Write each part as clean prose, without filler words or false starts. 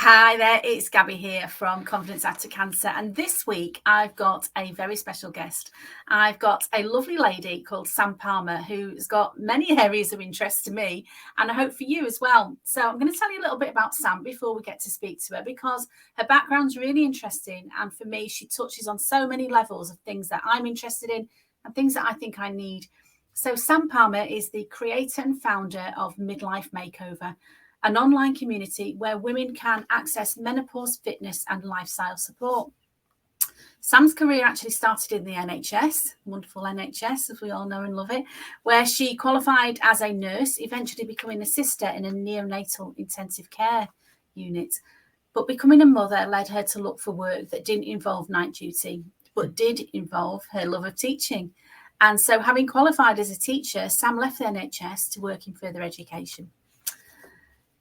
Hi there, it's Gabby here from Confidence After Cancer, and this week I've got a very special guest. I've got a lovely lady called Sam Palmer who's got many areas of interest to me, and I hope for you as well. So I'm going to tell you a little bit about Sam before we get to speak to her, because her background's really interesting, and for me she touches on so many levels of things that I'm interested in and things that I think I need. So Sam Palmer is the creator and founder of Midlife Makeover, an online community where women can access menopause fitness and lifestyle support. Sam's career actually started in the NHS, wonderful NHS, as we all know and love it, where she qualified as a nurse, eventually becoming a sister in a Neonatal Intensive Care unit. But becoming a mother led her to look for work that didn't involve night duty, but did involve her love of teaching. And so, having qualified as a teacher, Sam left the NHS to work in further education.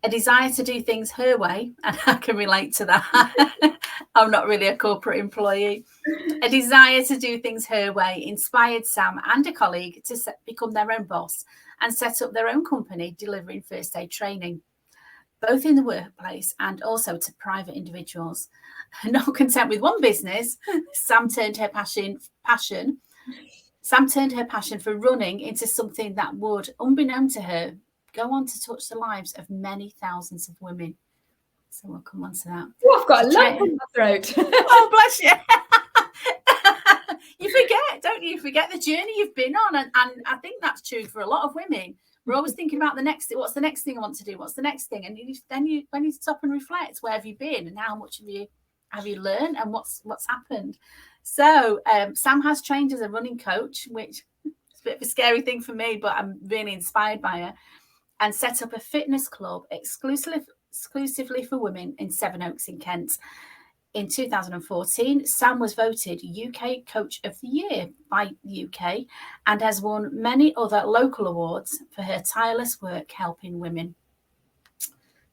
A desire to do things her way, and I can relate to that. I'm not really a corporate employee. A desire to do things her way inspired Sam and a colleague to become their own boss and set up their own company delivering first aid training, both in the workplace and also to private individuals. Not content with one business, Sam turned her passion for running into something that would, unbeknown to her, go on to touch the lives of many thousands of women. So we'll come on to that. Oh, I've got a lump in my throat. Oh, bless you. You forget, don't you? You forget the journey you've been on. And I think that's true for a lot of women. We're always thinking about the next thing. What's the next thing I want to do? What's the next thing? And then when you stop and reflect, where have you been and how much have you learned and what's happened? So Sam has trained as a running coach, which is a bit of a scary thing for me, but I'm really inspired by her, and set up a fitness club exclusively for women in Sevenoaks in Kent. In 2014, Sam was voted UK Coach of the Year by UK and has won many other local awards for her tireless work helping women.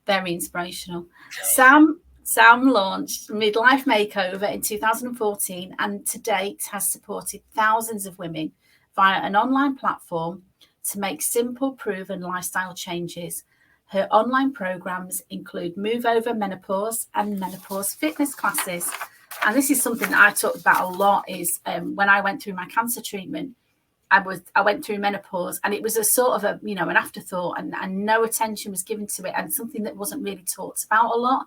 Very inspirational. Sam launched Midlife Makeover in 2014 and to date has supported thousands of women via an online platform to make simple, proven lifestyle changes. Her online programs include Move Over Menopause and Menopause Fitness classes. And this is something that I talk about a lot, is when I went through my cancer treatment, I went through menopause, and it was a sort of an afterthought, and no attention was given to it, and something that wasn't really talked about a lot.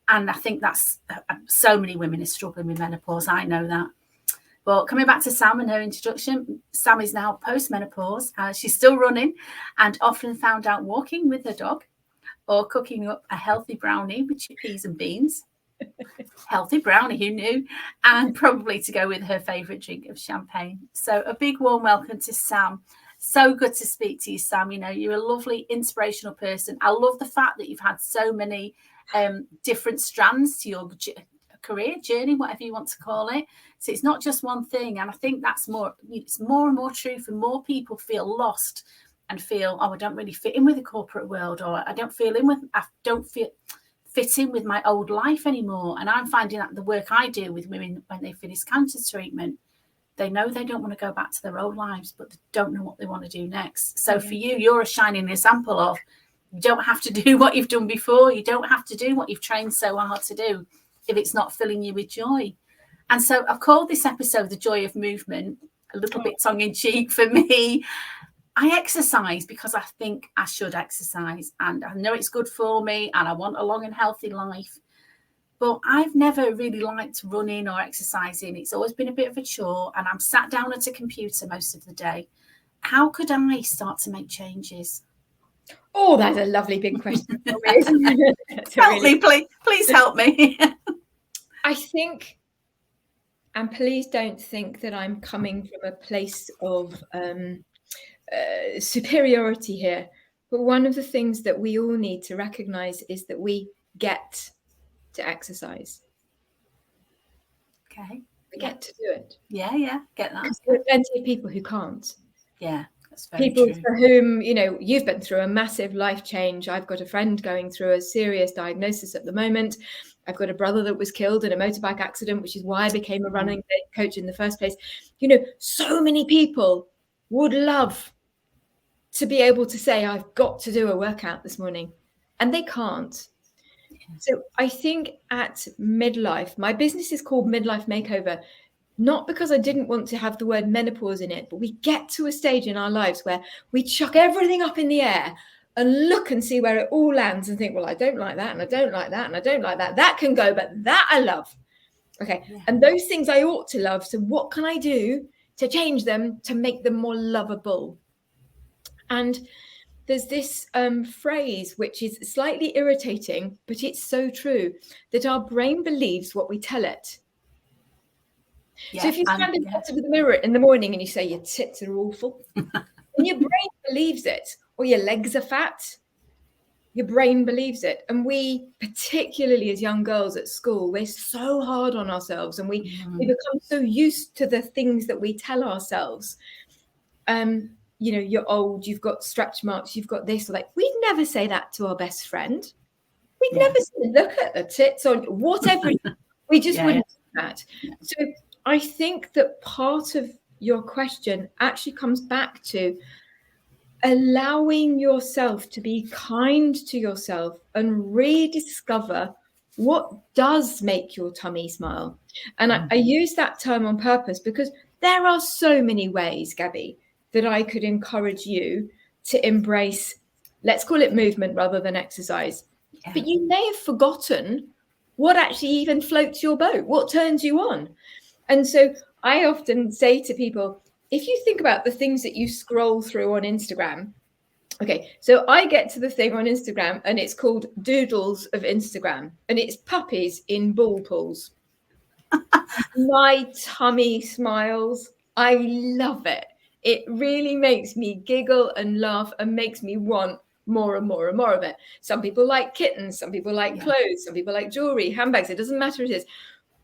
And I think that's so many women are struggling with menopause. I know that. But coming back to Sam and her introduction, Sam is now post-menopause. She's still running and often found out walking with her dog or cooking up a healthy brownie with chickpeas and beans. Healthy brownie, who knew? And probably to go with her favourite drink of champagne. So a big warm welcome to Sam. So good to speak to you, Sam. You know, you're a lovely, inspirational person. I love the fact that you've had so many different strands to your career journey, whatever you want to call it. So it's not just one thing, and I think it's more and more true for more people feel lost and feel, I don't really fit in with the corporate world, or I don't fit in with my old life anymore. And I'm finding that the work I do with women when they finish cancer treatment, they know they don't want to go back to their old lives, but they don't know what they want to do next. So for you, you're a shining example of, you don't have to do what you've done before. You don't have to do what you've trained so hard to do if it's not filling you with joy. And so I've called this episode The Joy of Movement, a little bit tongue-in-cheek for me. I exercise because I think I should exercise, and I know it's good for me, and I want a long and healthy life. But I've never really liked running or exercising. It's always been a bit of a chore, and I'm sat down at a computer most of the day. How could I start to make changes? Oh, that's a lovely big question for me. Help me, please help me. I think, and please don't think that I'm coming from a place of superiority here, but one of the things that we all need to recognize is that we get to exercise. Okay. We get to do it. Yeah, get that. There are plenty of people who can't. Yeah, that's very people true. For whom, you've been through a massive life change. I've got a friend going through a serious diagnosis at the moment. I've got a brother that was killed in a motorbike accident, which is why I became a running coach in the first place. So many people would love to be able to say, I've got to do a workout this morning, and they can't. So I think at midlife, my business is called Midlife Makeover, not because I didn't want to have the word menopause in it, but we get to a stage in our lives where we chuck everything up in the air and look and see where it all lands and think, well, I don't like that, and I don't like that, and I don't like that. That can go, but that I love. Okay. Yeah. And those things I ought to love. So what can I do to change them to make them more lovable? And there's this phrase, which is slightly irritating, but it's so true, that our brain believes what we tell it. Yeah, so if you stand in front of the mirror in the morning and you say your tits are awful, and your brain believes it, or your legs are fat, your brain believes it. And we, particularly as young girls at school, we're so hard on ourselves, and we become so used to the things that we tell ourselves. You know, you're old, you've got stretch marks, you've got this. Like, we'd never say that to our best friend. We'd never say, look at the tits on whatever. We just wouldn't do that. So I think that part of your question actually comes back to allowing yourself to be kind to yourself and rediscover what does make your tummy smile. And I use that term on purpose because there are so many ways, Gabby, that I could encourage you to embrace, let's call it movement rather than exercise. Yeah. But you may have forgotten what actually even floats your boat, what turns you on. And so I often say to people, if you think about the things that you scroll through on Instagram, okay, so I get to the thing on Instagram and it's called Doodles of Instagram, and it's puppies in ball pools. My tummy smiles. I love it. It really makes me giggle and laugh and makes me want more and more and more of it. Some people like kittens, some people like clothes, some people like jewelry, handbags. It doesn't matter what it is.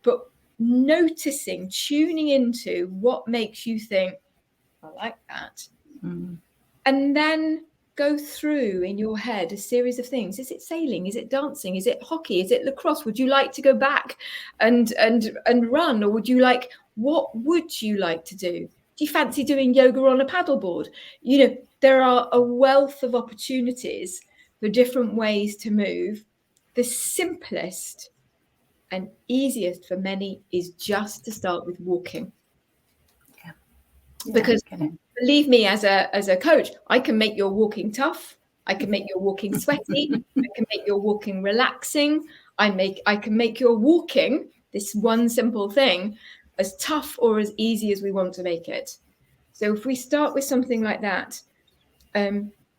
But noticing, tuning into what makes you think, I like that. And then go through in your head a series of things. Is it sailing? Is it dancing? Is it hockey? Is it lacrosse? Would you like to go back and run? Or what would you like to do? Do you fancy doing yoga on a paddleboard? You know, there are a wealth of opportunities for different ways to move. The simplest and easiest for many is just to start with walking. Because believe me, as a coach, I can make your walking tough. I can make your walking sweaty. I can make your walking relaxing. I can make your walking, this one simple thing, as tough or as easy as we want to make it. So if we start with something like that,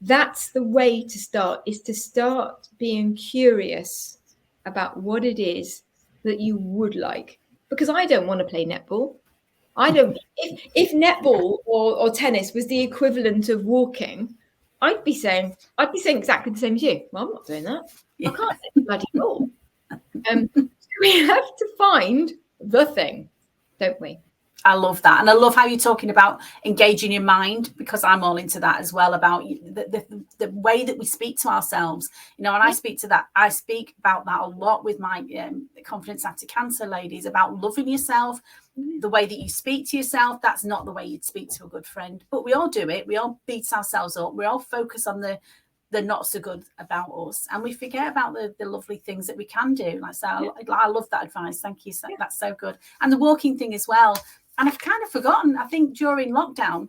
that's the way to start, is to start being curious about what it is that you would like. Because I don't want to play netball. I don't. If netball or tennis was the equivalent of walking, I'd be saying exactly the same as you. Well, I'm not doing that. I can't hit the bloody ball. We have to find the thing, don't we? I love that. And I love how you're talking about engaging your mind, because I'm all into that as well, about the way that we speak to ourselves. You know, and I speak about that a lot with my Confidence After Cancer ladies, about loving yourself, the way that you speak to yourself. That's not the way you'd speak to a good friend, but we all do it. We all beat ourselves up. We all focus on the not so good about us, and we forget about the lovely things that we can do. Like, so I love that advice. Thank you. That's so good. And the walking thing as well. And I've kind of forgotten, I think during lockdown,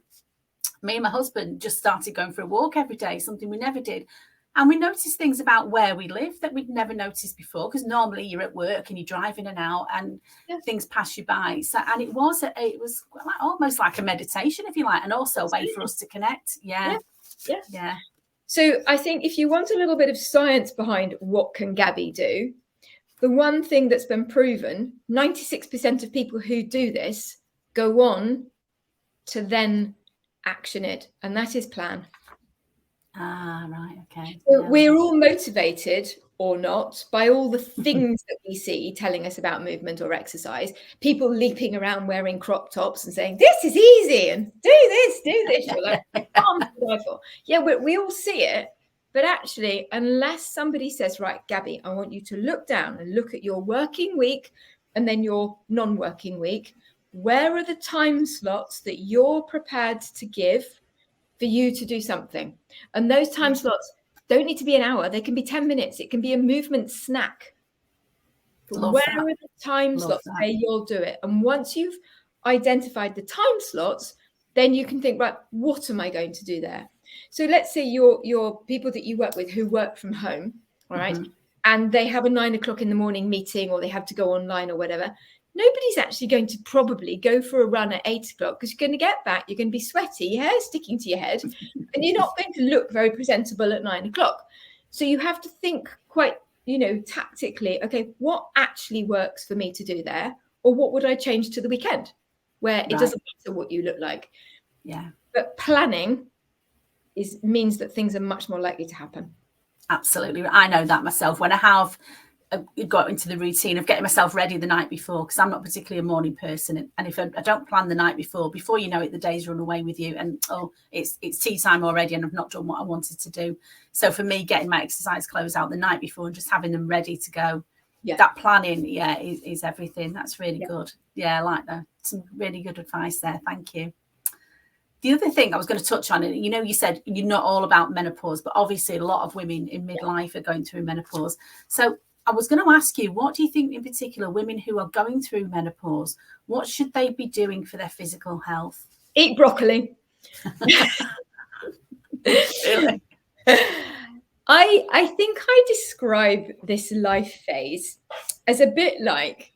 me and my husband just started going for a walk every day, something we never did. And we noticed things about where we live that we'd never noticed before, because normally you're at work and you're driving in and out and things pass you by. So, and it was like, almost like a meditation, if you like, and also a way for us to connect. Yeah. So I think if you want a little bit of science behind what can Gabby do, the one thing that's been proven, 96% of people who do this go on to then action it, and that is plan. Right, okay. So we're all motivated or not by all the things that we see telling us about movement or exercise. People leaping around wearing crop tops and saying, this is easy, and do this. You're like, yeah, we all see it. But actually, unless somebody says, right, Gabby, I want you to look down and look at your working week and then your non-working week, where are the time slots that you're prepared to give for you to do something? And those time slots don't need to be an hour. They can be 10 minutes. It can be a movement snack. But where are the time slots where you'll do it? And once you've identified the time slots, then you can think, right, what am I going to do there? So let's say your people that you work with who work from home, all right, and they have a 9 o'clock in the morning meeting, or they have to go online or whatever. Nobody's actually going to probably go for a run at 8 o'clock, because you're going to get back, you're going to be sweaty, your hair's sticking to your head, and you're not going to look very presentable at 9 o'clock. So you have to think quite, tactically, okay, what actually works for me to do there? Or what would I change to the weekend, where it doesn't matter what you look like? Yeah. But planning means that things are much more likely to happen. Absolutely. I know that myself. When I have got into the routine of getting myself ready the night before, because I'm not particularly a morning person, and if I don't plan the night before you know it, the days run away with you, and it's tea time already, and I've not done what I wanted to do. So for me, getting my exercise clothes out the night before and just having them ready to go, that planning is everything. That's really good. I like that. Some really good advice there. Thank you. The other thing I was going to touch on, you said you're not all about menopause, but obviously a lot of women in midlife are going through menopause. So I was going to ask you, what do you think in particular women who are going through menopause, what should they be doing for their physical health? Eat broccoli. Really? I think I describe this life phase as a bit like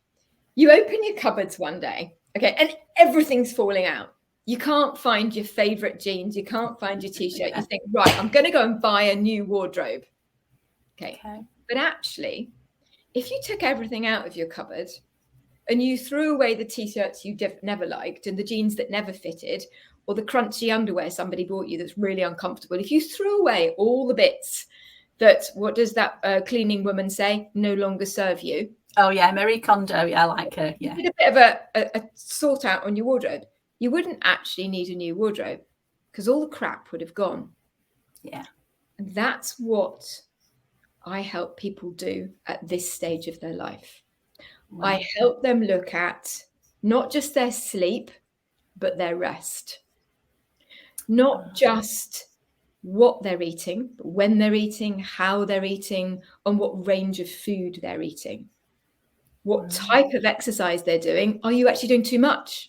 you open your cupboards one day, okay, and everything's falling out. You can't find your favorite jeans. You can't find your t-shirt. You think, right, I'm going to go and buy a new wardrobe. Okay. But actually, if you took everything out of your cupboard and you threw away the t-shirts you never liked and the jeans that never fitted, or the crunchy underwear somebody bought you that's really uncomfortable, if you threw away all the bits that, what does that cleaning woman say, no longer serve you? Oh, yeah, Marie Kondo. Yeah, I like her. Yeah. You did a bit of a sort out on your wardrobe. You wouldn't actually need a new wardrobe because all the crap would have gone. Yeah. And that's what I help people do at this stage of their life. Wow. I help them look at not just their sleep, but their rest. Not just what they're eating, but when they're eating, how they're eating, and what range of food they're eating. What type of exercise they're doing. Are you actually doing too much?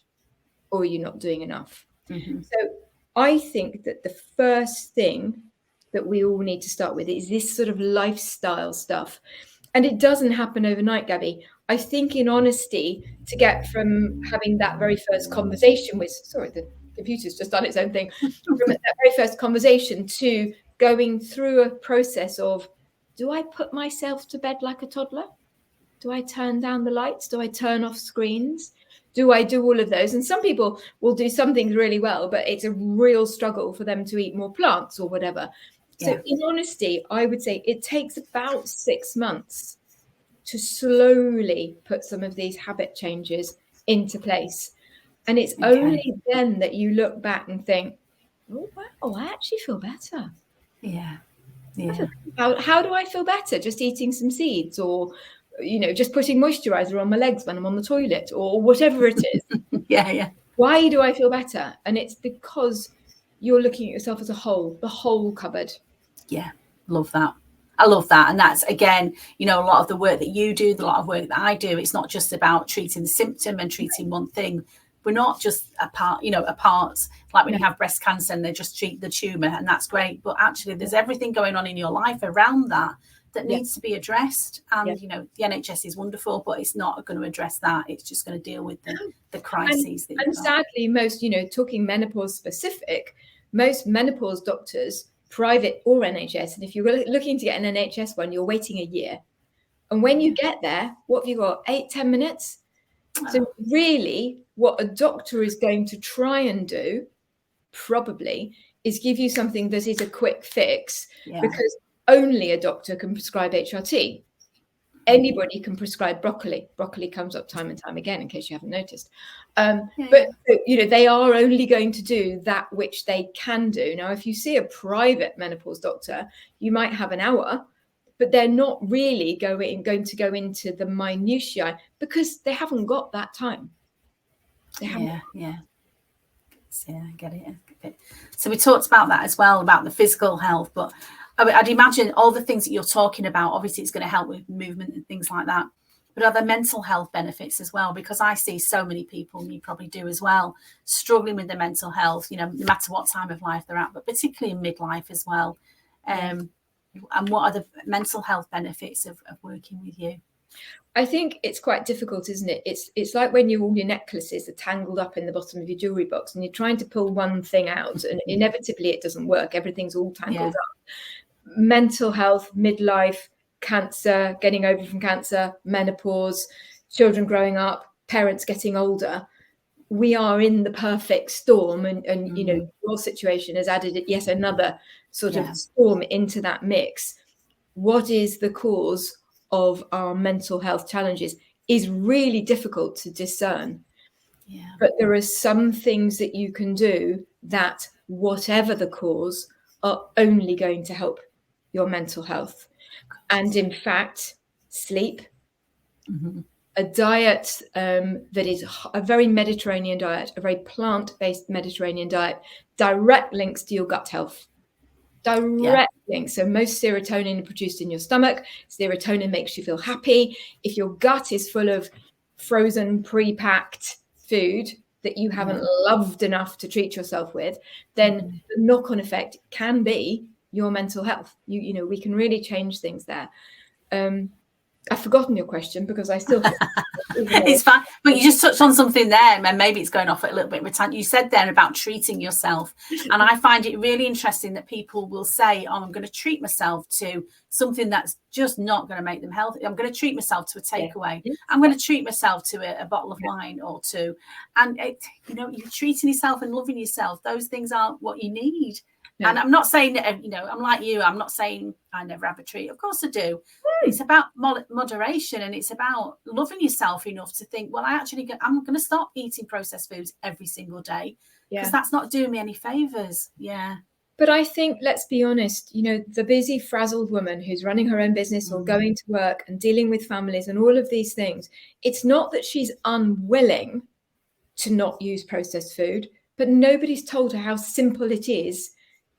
Or are you not doing enough? So I think that the first thing that we all need to start with is this sort of lifestyle stuff. And it doesn't happen overnight, Gabby. I think in honesty, to get from having that very first conversation with, sorry, the computer's just done its own thing, from that very first conversation to going through a process of, do I put myself to bed like a toddler? Do I turn down the lights? Do I turn off screens? Do I do all of those? And some people will do some things really well, but it's a real struggle for them to eat more plants or whatever. So in honesty, I would say it takes about 6 months to slowly put some of these habit changes into place. And it's only then that you look back and think, oh, wow, I actually feel better. Yeah. How do I feel better? Just eating some seeds, or just putting moisturizer on my legs when I'm on the toilet, or whatever it is. Why do I feel better? And it's because you're looking at yourself as a whole, the whole cupboard. Yeah, love that. I love that. And that's, again, a lot of the work that you do, a lot of work that I do, it's not just about treating the symptom and treating one thing. We're not just apart, like when you have breast cancer and they just treat the tumor, and that's great. But actually, there's everything going on in your life around that needs to be addressed. And, the NHS is wonderful, but it's not going to address that. It's just going to deal with the crises. And sadly, most, talking menopause specific, most menopause doctors, private or NHS, and if you're looking to get an NHS one, you're waiting a year. And when you get there, what have you got? 8-10 minutes? So really, what a doctor is going to try and do, probably, is give you something that is a quick fix, because only a doctor can prescribe HRT. Anybody can prescribe broccoli. Broccoli comes up time and time again, in case you haven't noticed. But they are only going to do that which they can do. Now, if you see a private menopause doctor, you might have an hour, but they're not really going to go into the minutiae because they haven't got that time. I get it. So we talked about that as well, about the physical health, but I'd imagine all the things that you're talking about, obviously it's going to help with movement and things like that. But are there mental health benefits as well? Because I see so many people, and you probably do as well, struggling with their mental health, you know, no matter what time of life they're at, but particularly in midlife as well. And what are the mental health benefits of working with you? I think it's quite difficult, isn't it? It's like when all your necklaces are tangled up in the bottom of your jewelry box and you're trying to pull one thing out and inevitably it doesn't work. Everything's all tangled up. Mental health, midlife, cancer, getting over from cancer, menopause, children growing up, parents getting older. We are in the perfect storm, and you know, your situation has added yet another sort of storm into that mix. What is the cause of our mental health challenges is really difficult to discern. But there are some things that you can do that, whatever the cause, are only going to help your mental health. And in fact, sleep, a diet that is a very Mediterranean diet, a very plant-based Mediterranean diet, direct links to your gut health. Direct links. So most serotonin are produced in your stomach. Serotonin makes you feel happy. If your gut is full of frozen, pre-packed food that you haven't loved enough to treat yourself with, then the knock-on effect can be your mental health. You know, we can really change things there. I've forgotten your question because I still it's fine, but you just touched on something there, and maybe it's going off a little bit with time. You said there about treating yourself, and I find it really interesting that people will say, oh, I'm going to treat myself to something that's just not going to make them healthy. I'm going to treat myself to a takeaway. I'm going to treat myself to a bottle of wine or two. And you know, you're treating yourself and loving yourself. Those things aren't what you need. And I'm not saying that, you know, I'm like you. I'm not saying I never have a treat. Of course I do. It's about moderation, and it's about loving yourself enough to think, well, I'm going to stop eating processed foods every single day because that's not doing me any favors. But I think, let's be honest, you know, the busy, frazzled woman who's running her own business or going to work and dealing with families and all of these things, it's not that she's unwilling to not use processed food, but nobody's told her how simple it is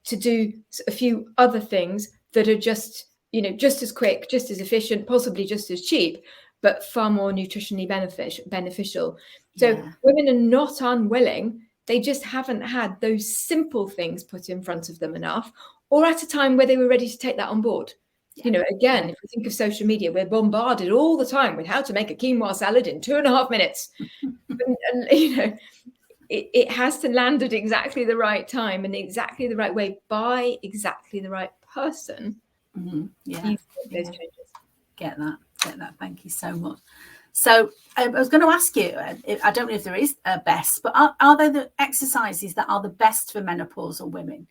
to do a few other things that are just, you know, just as quick, just as efficient, possibly just as cheap, but far more nutritionally beneficial. So women are not unwilling. They just haven't had those simple things put in front of them enough, or at a time where they were ready to take that on board. You know, again, if we think of social media, we're bombarded all the time with how to make a quinoa salad in 2.5 minutes. and you know, it has to land at exactly the right time and exactly the right way by exactly the right person. Those changes. Get that. Thank you so much. So I was going to ask you, I don't know if there is a best, but are there the exercises that are the best for menopausal women?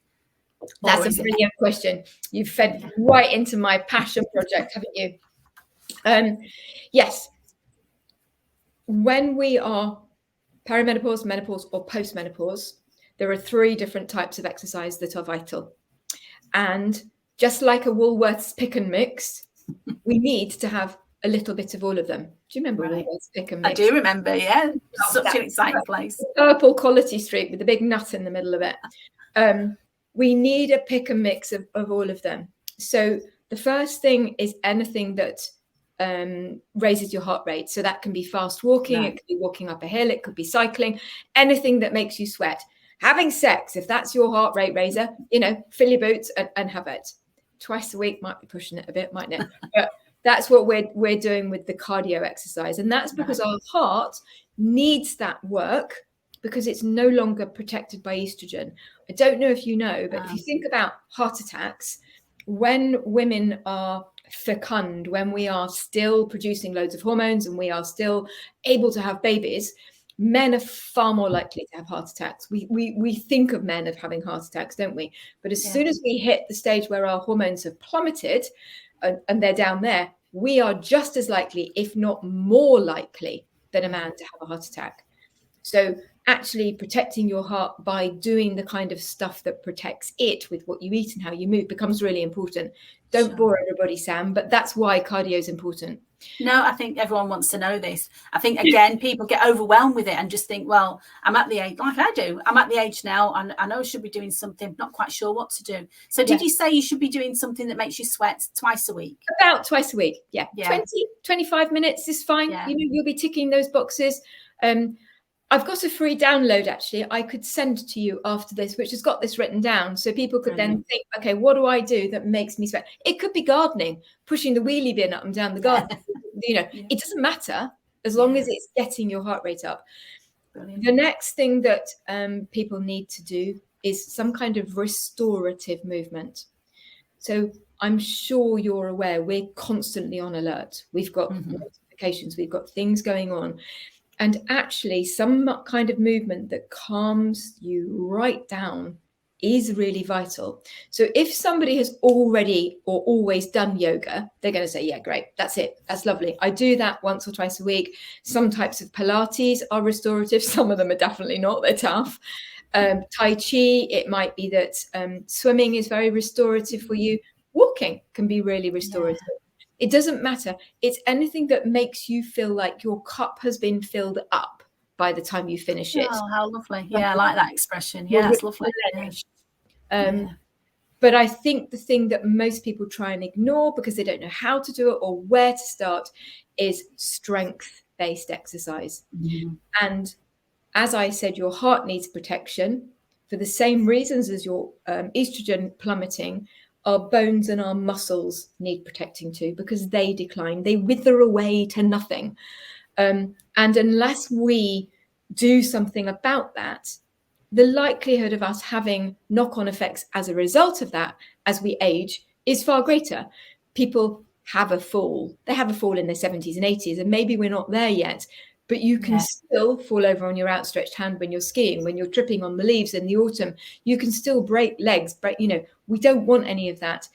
That's a brilliant question. You've fed right into my passion project, haven't you? Yes. When we are perimenopause, menopause, or postmenopause, there are 3 different types of exercise that are vital. And just like a Woolworths pick and mix, we need to have a little bit of all of them. Do you remember Woolworths pick and mix? I do remember, such an exciting place. Purple quality streak with a big nut in the middle of it. We need a pick and mix of all of them. So the first thing is anything that raises your heart rate. So that can be fast walking, it could be walking up a hill, it could be cycling, anything that makes you sweat. Having sex, if that's your heart rate raiser, you know, fill your boots and have it. Twice a week might be pushing it a bit, mightn't it? But that's what we're doing with the cardio exercise. And that's because our heart needs that work because it's no longer protected by estrogen. I don't know if you know, but if you think about heart attacks, when women are fecund, when we are still producing loads of hormones and we are still able to have babies, men are far more likely to have heart attacks. We think of men as having heart attacks, don't we? But as soon as we hit the stage where our hormones have plummeted and they're down there, we are just as likely, if not more likely, than a man to have a heart attack. So actually protecting your heart by doing the kind of stuff that protects it with what you eat and how you move becomes really important. Don't bore everybody, Sam, but that's why cardio is important. No, I think everyone wants to know this. I think, again, people get overwhelmed with it and just think, well, I'm at the age, like I do, I'm at the age now, and I know I should be doing something, not quite sure what to do. So did you say you should be doing something that makes you sweat twice a week? About twice a week, yeah. 20, 25 minutes is fine. You know, you'll be ticking those boxes. I've got a free download, actually, I could send to you after this, which has got this written down. So people could then think, okay, what do I do that makes me sweat? It could be gardening, pushing the wheelie bin up and down the garden. You know, it doesn't matter as long as it's getting your heart rate up. Brilliant. The next thing that people need to do is some kind of restorative movement. So I'm sure you're aware, we're constantly on alert. We've got notifications, we've got things going on. And actually, some kind of movement that calms you right down is really vital. So if somebody has already or always done yoga, they're going to say, yeah, great, that's it. That's lovely. I do that once or twice a week. Some types of Pilates are restorative. Some of them are definitely not. They're tough. Tai Chi, it might be that swimming is very restorative for you. Walking can be really restorative. It doesn't matter. It's anything that makes you feel like your cup has been filled up by the time you finish it. Oh, how lovely. Yeah, I like that expression. Yeah, it's lovely. But I think the thing that most people try and ignore because they don't know how to do it or where to start is strength-based exercise. And as I said, your heart needs protection for the same reasons as your estrogen plummeting. Our bones and our muscles need protecting too because they decline, they wither away to nothing. And unless we do something about that, the likelihood of us having knock-on effects as a result of that as we age is far greater. People have a fall. They have a fall in their 70s and 80s, and maybe we're not there yet, but you can still fall over on your outstretched hand when you're skiing, when you're tripping on the leaves in the autumn. You can still break legs, but we don't want any of that.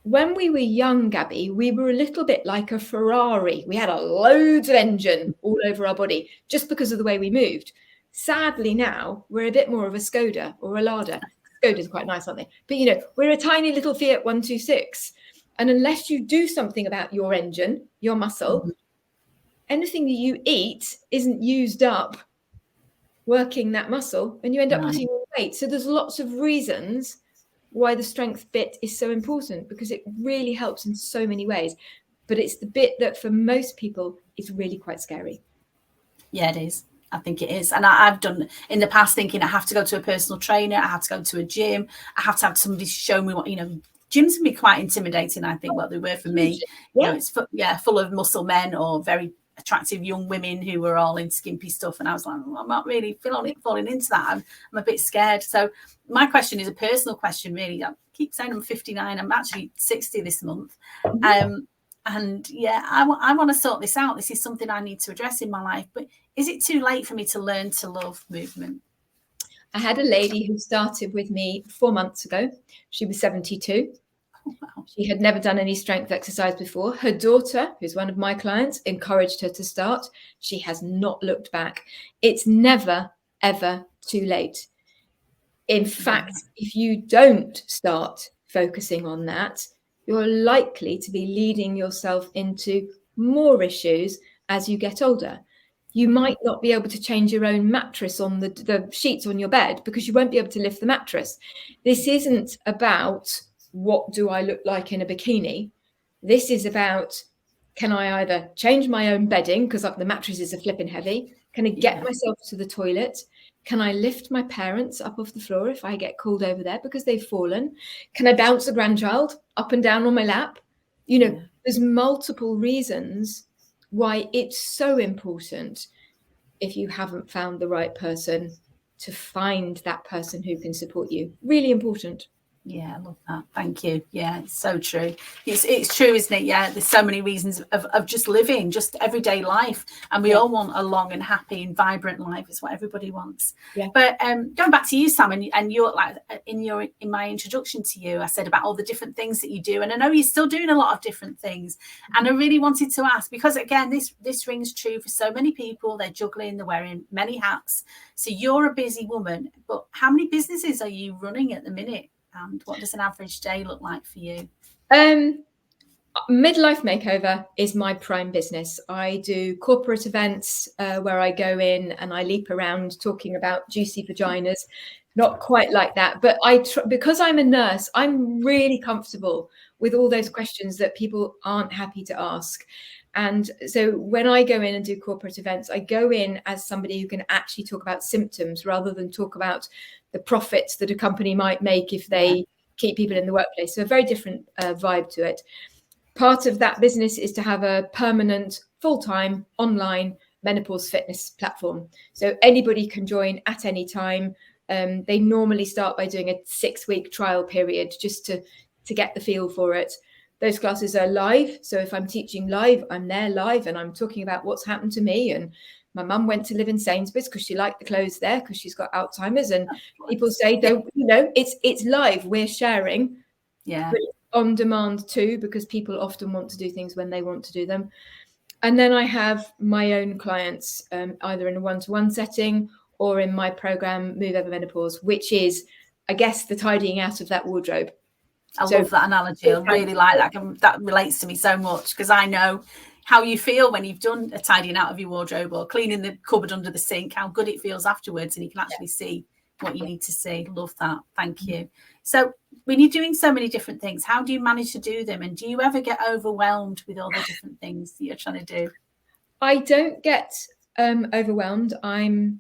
When we were young, Gabby, we were a little bit like a Ferrari. We had a loads of engine all over our body just because of the way we moved. Sadly, now we're a bit more of a Skoda or a Lada. Skodas are quite nice, aren't they? But we're a tiny little Fiat 126. And unless you do something about your engine, your muscle, anything that you eat isn't used up working that muscle, and you end up putting on weight. So there's lots of reasons why the strength bit is so important because it really helps in so many ways. But it's the bit that for most people is really quite scary. Yeah, it is. I think it is. And I've done in the past thinking I have to go to a personal trainer, I have to go to a gym, I have to have somebody show me what, gyms can be quite intimidating, I think, they were for me. It's full of muscle men or very attractive young women who were all in skimpy stuff. And I was like, I'm not really falling into that. I'm a bit scared. So my question is a personal question, really. I keep saying I'm 59. I'm actually 60 this month. And I want to sort this out. This is something I need to address in my life. But is it too late for me to learn to love movement? I had a lady who started with me 4 months ago. She was 72. Oh, wow. She had never done any strength exercise before. Her daughter, who's one of my clients, encouraged her to start. She has not looked back. It's never, ever too late. In fact, if you don't start focusing on that, you're likely to be leading yourself into more issues as you get older. You might not be able to change your own mattress on the sheets on your bed because you won't be able to lift the mattress. This isn't about what do I look like in a bikini. This is about, can I either change my own bedding because the mattresses are flipping heavy? Can I get myself to the toilet? Can I lift my parents up off the floor if I get called over there because they've fallen? Can I bounce a grandchild up and down on my lap? There's multiple reasons why it's so important, if you haven't found the right person, to find that person who can support you. Really important. Yeah, I love that. Thank you. Yeah, it's so true. It's true, isn't it? Yeah, there's so many reasons of just living, just everyday life. And we all want a long and happy and vibrant life. It's what everybody wants. Yeah. But going back to you, Sam, and you're like in my introduction to you, I said about all the different things that you do. And I know you're still doing a lot of different things. And I really wanted to ask, because again, this rings true for so many people. They're juggling, they're wearing many hats. So you're a busy woman, but how many businesses are you running at the minute? And what does an average day look like for you? Midlife Makeover is my prime business. I do corporate events where I go in and I leap around talking about juicy vaginas. Not quite like that, but because I'm a nurse, I'm really comfortable with all those questions that people aren't happy to ask. And so when I go in and do corporate events, I go in as somebody who can actually talk about symptoms rather than talk about the profits that a company might make if they keep people in the workplace. So a very different vibe to it. Part of that business is to have a permanent, full-time, online menopause fitness platform. So anybody can join at any time. They normally start by doing a 6-week trial period just to get the feel for it. Those classes are live. So if I'm teaching live, I'm there live and I'm talking about what's happened to me. And my mum went to live in Sainsbury's because she liked the clothes there because she's got Alzheimer's. And people say, don't, it's live. We're sharing. Yeah. On demand too, because people often want to do things when they want to do them. And then I have my own clients, either in a one-to-one setting or in my program, Move Over Menopause, which is, I guess, the tidying out of that wardrobe. I love that analogy. I really like that. That relates to me so much because I know how you feel when you've done a tidying out of your wardrobe or cleaning the cupboard under the sink, how good it feels afterwards, and you can actually see what you need to see. Love that. Thank you. So when you're doing so many different things, how do you manage to do them? And do you ever get overwhelmed with all the different things that you're trying to do? I don't get overwhelmed. I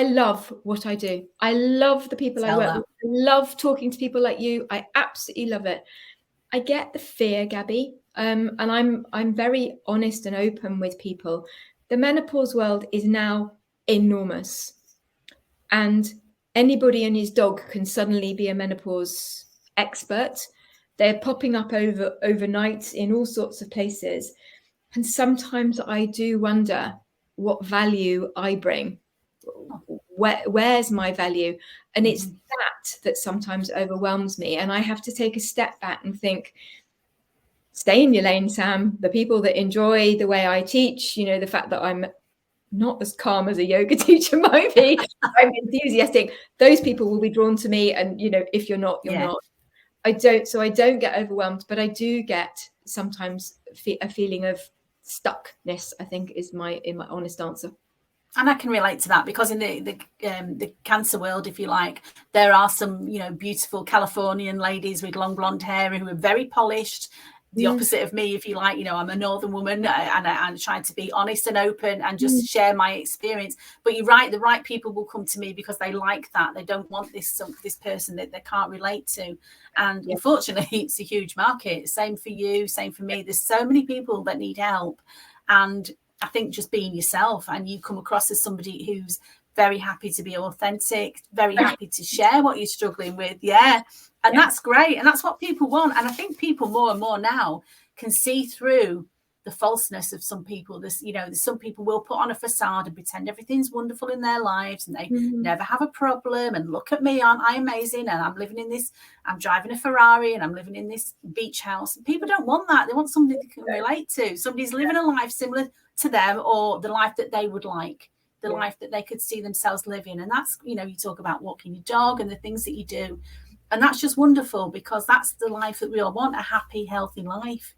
love what I do. I love the people I work with. I love talking to people like you. I absolutely love it. I get the fear, Gabby, and I'm very honest and open with people. The menopause world is now enormous, and anybody and his dog can suddenly be a menopause expert. They're popping up overnight in all sorts of places, and sometimes I do wonder what value I bring. Where's my value? And it's that sometimes overwhelms me, and I have to take a step back and think, stay in your lane, Sam. The people that enjoy the way I teach, the fact that I'm not as calm as a yoga teacher might be, I'm enthusiastic, those people will be drawn to me. And if you're not, you're not. I don't get overwhelmed, but I do get sometimes a feeling of stuckness, I think is my honest answer. And I can relate to that because in the cancer world, if you like, there are some, beautiful Californian ladies with long blonde hair who are very polished. The opposite of me, if you like, I'm a northern woman and I'm trying to be honest and open and just share my experience. But you're right, the right people will come to me because they like that. They don't want this person that they can't relate to. And unfortunately, it's a huge market. Same for you, same for me. There's so many people that need help. And I think just being yourself, and you come across as somebody who's very happy to be authentic, very happy to share what you're struggling with. And that's great. And that's what people want. And I think people more and more now can see through the falseness of some people. There's some people will put on a facade and pretend everything's wonderful in their lives and they never have a problem. And look at me, I'm amazing. And I'm living in this, I'm driving a Ferrari and I'm living in this beach house. And people don't want that. They want somebody they can relate to. Somebody's living a life similar to them or the life that they would like, the life that they could see themselves living. And that's, you talk about walking your dog and the things that you do. And that's just wonderful because that's the life that we all want, a happy, healthy life.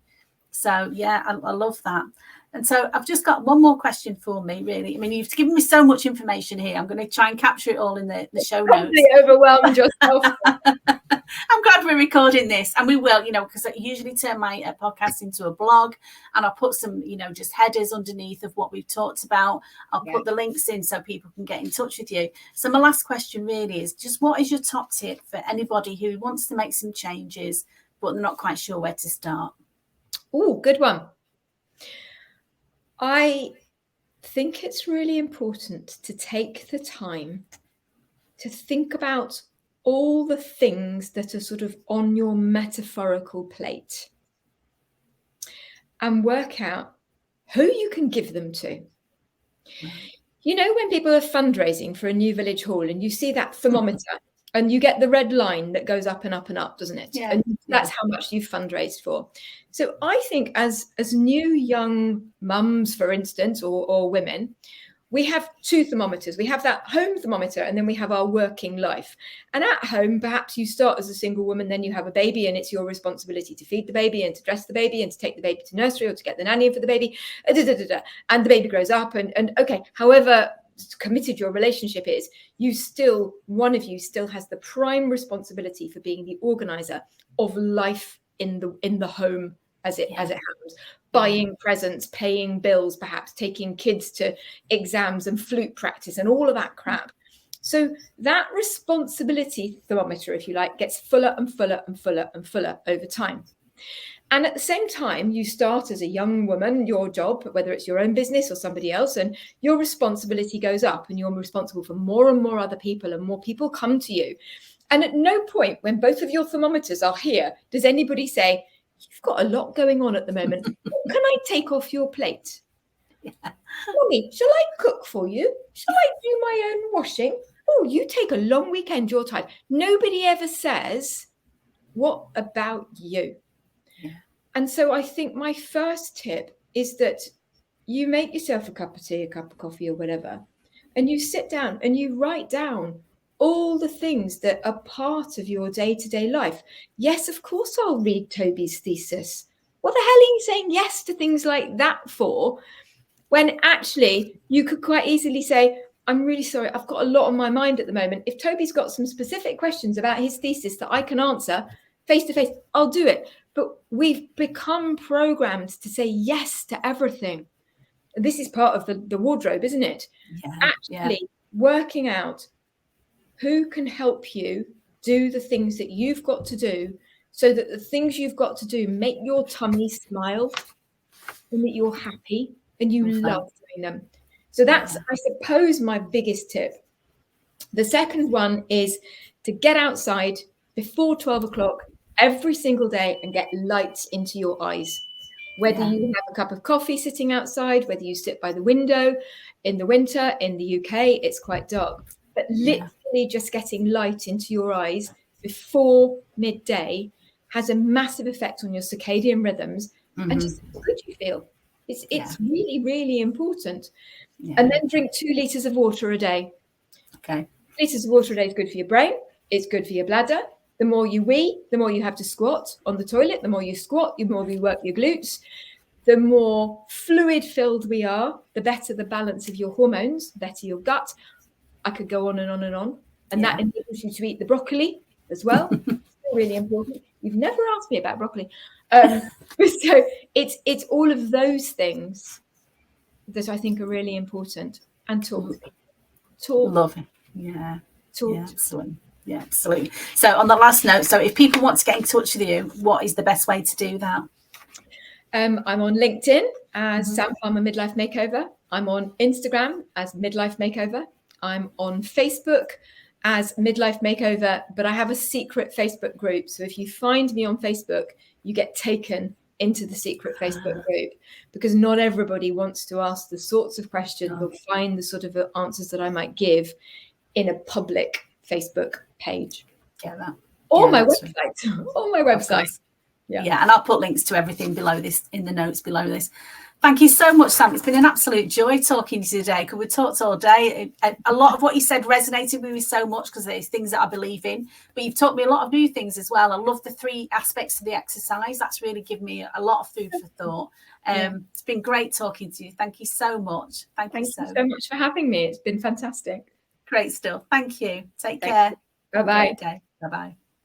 So, I love that. And so I've just got one more question for me, really. I mean, you've given me so much information here. I'm going to try and capture it all in the show notes. Probably overwhelmed yourself. I'm glad we're recording this, and we will, because I usually turn my podcast into a blog, and I'll put some, just headers underneath of what we've talked about. I'll put the links in so people can get in touch with you. So my last question really is just, what is your top tip for anybody who wants to make some changes, but they're not quite sure where to start? Oh, good one. I think it's really important to take the time to think about all the things that are sort of on your metaphorical plate and work out who you can give them to. You know, when people are fundraising for a new village hall and you see that thermometer and you get the red line that goes up and up and up, doesn't it? Yeah. And that's how much you've fundraised for. So I think as new young mums, for instance, or women, we have two thermometers. We have that home thermometer, and then we have our working life. And at home, perhaps you start as a single woman, then you have a baby, and it's your responsibility to feed the baby and to dress the baby and to take the baby to nursery or to get the nanny in for the baby. And the baby grows up, and okay, however committed your relationship is, one of you still has the prime responsibility for being the organizer of life in the home as it happens. Buying presents, paying bills, perhaps taking kids to exams and flute practice and all of that crap. So that responsibility thermometer, if you like, gets fuller and fuller and fuller and fuller over time. And at the same time, you start as a young woman, your job, whether it's your own business or somebody else, and your responsibility goes up and you're responsible for more and more other people, and more people come to you. And at no point when both of your thermometers are here, does anybody say, you've got a lot going on at the moment. Can I take off your plate? Yeah. Mommy, shall I cook for you? Shall I do my own washing? Oh, you take a long weekend, you're tired. Nobody ever says, what about you? Yeah. And so I think my first tip is that you make yourself a cup of tea, a cup of coffee or whatever, and you sit down and you write down all the things that are part of your day-to-day life. Yes, of course, I'll read Toby's thesis. What the hell are you saying yes to things like that for? When actually you could quite easily say, I'm really sorry, I've got a lot on my mind at the moment. If Toby's got some specific questions about his thesis that I can answer face to face, I'll do it. But we've become programmed to say yes to everything. This is part of the wardrobe, isn't it? Actually working out who can help you do the things that you've got to do, so that the things you've got to do make your tummy smile and that you're happy and you love doing them. So that's, I suppose, my biggest tip. The second one is to get outside before 12 o'clock every single day and get lights into your eyes. Whether you have a cup of coffee sitting outside, whether you sit by the window. In the winter, in the UK, it's quite dark. But literally just getting light into your eyes before midday has a massive effect on your circadian rhythms and just how good you feel. It's really, really important. Yeah. And then drink 2 litres of water a day. Okay. 2 litres of water a day is good for your brain. It's good for your bladder. The more you wee, the more you have to squat on the toilet. The more you squat, the more you work your glutes. The more fluid-filled we are, the better the balance of your hormones, the better your gut. I could go on and on and on. And that enables you to eat the broccoli as well. Really important. You've never asked me about broccoli. So it's all of those things that I think are really important. And talk. Love it. Yeah. Talk. Yeah, excellent. Yeah, absolutely. So on the last note, so if people want to get in touch with you, what is the best way to do that? I'm on LinkedIn as Sam Farmer Midlife Makeover. I'm on Instagram as Midlife Makeover. I'm on Facebook as Midlife Makeover, but I have a secret Facebook group. So if you find me on Facebook, you get taken into the secret Facebook group, because not everybody wants to ask the sorts of questions or find the sort of answers that I might give in a public Facebook page. Get that. Or my website. Or my website. Yeah, and I'll put links to everything below this in the notes below this. Thank you so much, Sam. It's been an absolute joy talking to you today, because we talked all day. A lot of what you said resonated with me so much, because there's things that I believe in. But you've taught me a lot of new things as well. I love the 3 aspects of the exercise. That's really given me a lot of food for thought. It's been great talking to you. Thank you so much. Thank you so much for having me. It's been fantastic. Great stuff. Thank you. Take care. Bye-bye. Bye-bye.